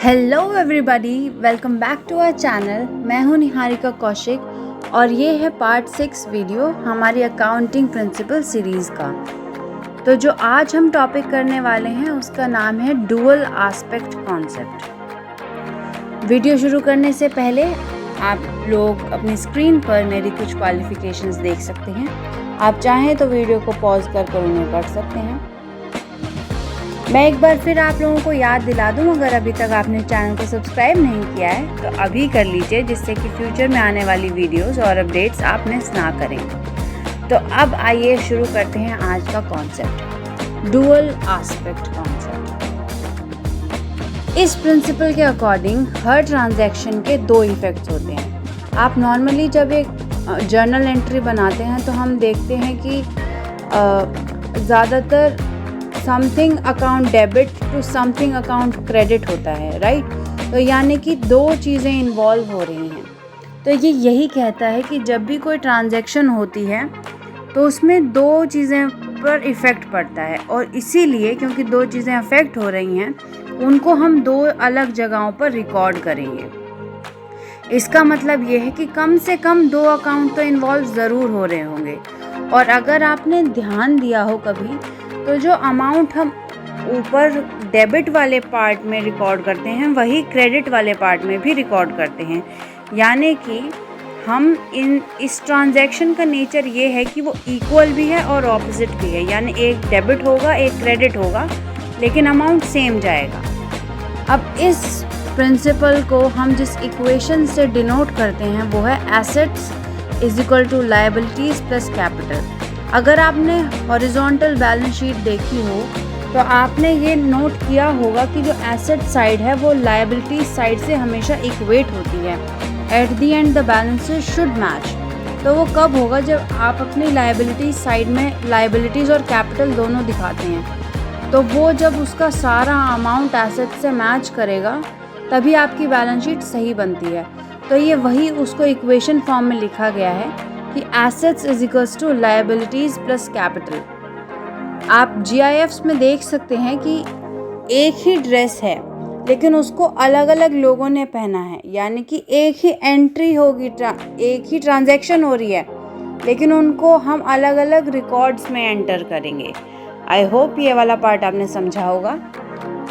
Hello everybody, welcome back to our channel. मैं हूं निहारिका कौशिक और ये है पार्ट 6 वीडियो हमारी अकाउंटिंग प्रिंसिपल सीरीज़ का। तो जो आज हम टॉपिक करने वाले हैं उसका नाम है डुअल एस्पेक्ट कॉन्सेप्ट। वीडियो शुरू करने से पहले आप लोग अपनी स्क्रीन पर मेरी कुछ क्वालिफिकेशंस देख सकते हैं। आप चाहें तो वीडियो को पॉज कर उन्हें पढ़ सकते हैं। मैं एक बार फिर आप लोगों को याद दिला दूं, अगर अभी तक आपने चैनल को सब्सक्राइब नहीं किया है तो अभी कर लीजिए, जिससे कि फ्यूचर में आने वाली वीडियोस और अपडेट्स आप मिस ना करें। तो अब आइए शुरू करते हैं आज का कॉन्सेप्ट, डुअल एस्पेक्ट कॉन्सेप्ट। इस प्रिंसिपल के अकॉर्डिंग हर ट्रांजैक्शन के दो इफ़ेक्ट्स होते हैं। आप नॉर्मली जब एक जर्नल एंट्री बनाते हैं तो हम देखते हैं कि ज़्यादातर something account debit to something account credit होता है, राइट। तो यानी कि दो चीज़ें इन्वॉल्व हो रही हैं। तो ये यही कहता है कि जब भी कोई ट्रांजैक्शन होती है तो उसमें दो चीज़ें पर इफ़ेक्ट पड़ता है, और इसीलिए क्योंकि दो चीज़ें अफेक्ट हो रही हैं उनको हम दो अलग जगहों पर रिकॉर्ड करेंगे। इसका मतलब ये है कि कम से कम दो अकाउंट तो इन्वॉल्व ज़रूर हो रहे होंगे। और अगर आपने ध्यान दिया हो कभी तो जो अमाउंट हम ऊपर डेबिट वाले पार्ट में रिकॉर्ड करते हैं वही क्रेडिट वाले पार्ट में भी रिकॉर्ड करते हैं। यानी कि हम इस ट्रांजैक्शन का नेचर ये है कि वो इक्वल भी है और ऑपोजिट भी है। यानी एक डेबिट होगा एक क्रेडिट होगा, लेकिन अमाउंट सेम जाएगा। अब इस प्रिंसिपल को हम जिस इक्वेशन से डिनोट करते हैं वो है assets is equal to liabilities plus capital. अगर आपने हॉरिजॉन्टल बैलेंस शीट देखी हो तो आपने ये नोट किया होगा कि जो एसेट साइड है वो लायबिलिटी साइड से हमेशा इक्वेट होती है। At the end the balances should match. तो वो कब होगा? जब आप अपनी लायबिलिटी साइड में लायबिलिटीज़ और कैपिटल दोनों दिखाते हैं, तो वो जब उसका सारा अमाउंट एसेट से मैच करेगा तभी आपकी बैलेंस शीट सही बनती है। तो ये वही उसको इक्वेशन फॉर्म में लिखा गया है कि assets is equals to liabilities plus capital. आप जीआईएफ्स में देख सकते हैं कि एक ही ड्रेस है लेकिन उसको अलग अलग लोगों ने पहना है। यानी कि एक ही एंट्री होगी, एक ही ट्रांजैक्शन हो रही है, लेकिन उनको हम अलग अलग रिकॉर्ड्स में एंटर करेंगे। आई होप ये वाला पार्ट आपने समझा होगा।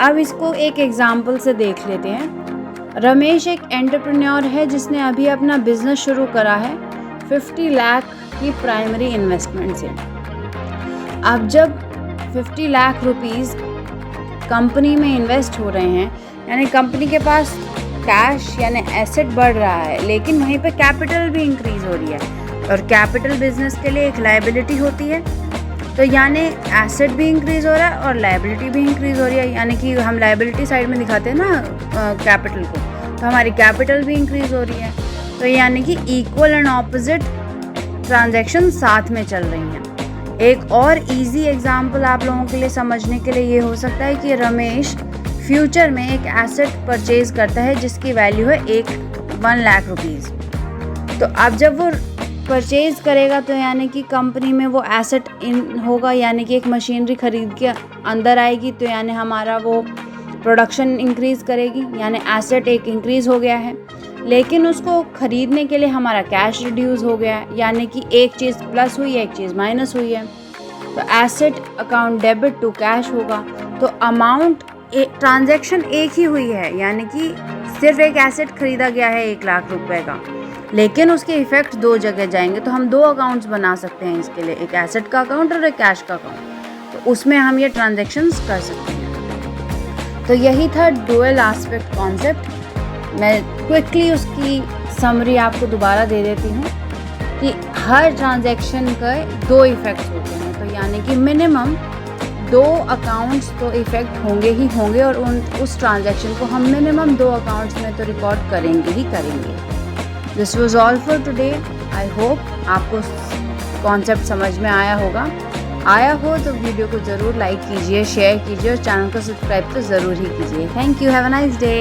अब इसको एक एग्जाम्पल से देख लेते हैं। रमेश एक एंटरप्रेन्योर है जिसने अभी अपना बिजनेस शुरू करा है 50 लाख की प्राइमरी इन्वेस्टमेंट से। अब जब 50 लाख रुपीज़ कंपनी में इन्वेस्ट हो रहे हैं, यानी कंपनी के पास कैश यानी एसेट बढ़ रहा है, लेकिन वहीं पे कैपिटल भी इंक्रीज़ हो रही है। और कैपिटल बिजनेस के लिए एक लायबिलिटी होती है। तो यानी एसेट भी इंक्रीज़ हो रहा है और लायबिलिटी भी इंक्रीज़ हो रही है। यानी कि हम लायबिलिटी साइड में दिखाते हैं ना कैपिटल को, तो हमारी कैपिटल भी इंक्रीज़ हो रही है। तो यानी कि इक्वल एंड ऑपोजिट ट्रांजैक्शन साथ में चल रही हैं। एक और इजी एग्जांपल आप लोगों के लिए समझने के लिए ये हो सकता है कि रमेश फ्यूचर में एक एसेट परचेज करता है जिसकी वैल्यू है 1 लाख रुपीज़। तो अब जब वो परचेज करेगा तो यानी कि कंपनी में वो एसेट इन होगा, यानी कि एक मशीनरी खरीद के अंदर आएगी, तो यानी हमारा वो प्रोडक्शन इंक्रीज़ करेगी, यानी एसेट एक इंक्रीज़ हो गया है। लेकिन उसको ख़रीदने के लिए हमारा कैश रिड्यूस हो गया है, यानी कि एक चीज़ प्लस हुई है एक चीज़ माइनस हुई है। तो asset account debit to cash होगा। तो अमाउंट ट्रांजैक्शन एक ही हुई है, यानी कि सिर्फ एक एसेट ख़रीदा गया है 1 लाख रुपए का, लेकिन उसके इफ़ेक्ट दो जगह जाएंगे। तो हम दो अकाउंट्स बना सकते हैं इसके लिए, एक एसेट का अकाउंट और एक कैश का अकाउंट। तो उसमें हम ये ट्रांजैक्शंस कर सकते हैं। तो यही था डुअल एस्पेक्ट कॉन्सेप्ट। मैं क्विकली उसकी समरी आपको दोबारा दे देती हूँ कि हर ट्रांजैक्शन के दो इफ़ेक्ट्स होते हैं। तो यानी कि मिनिमम दो अकाउंट्स तो इफ़ेक्ट होंगे ही होंगे, और उस ट्रांजैक्शन को हम मिनिमम दो अकाउंट्स में तो रिकॉर्ड करेंगे ही करेंगे। This was all for today. I hope आपको कॉन्सेप्ट समझ में आया होगा। आया हो तो वीडियो को ज़रूर लाइक कीजिए, शेयर कीजिए और चैनल को सब्सक्राइब तो ज़रूर ही कीजिए। Thank you. Have a nice day.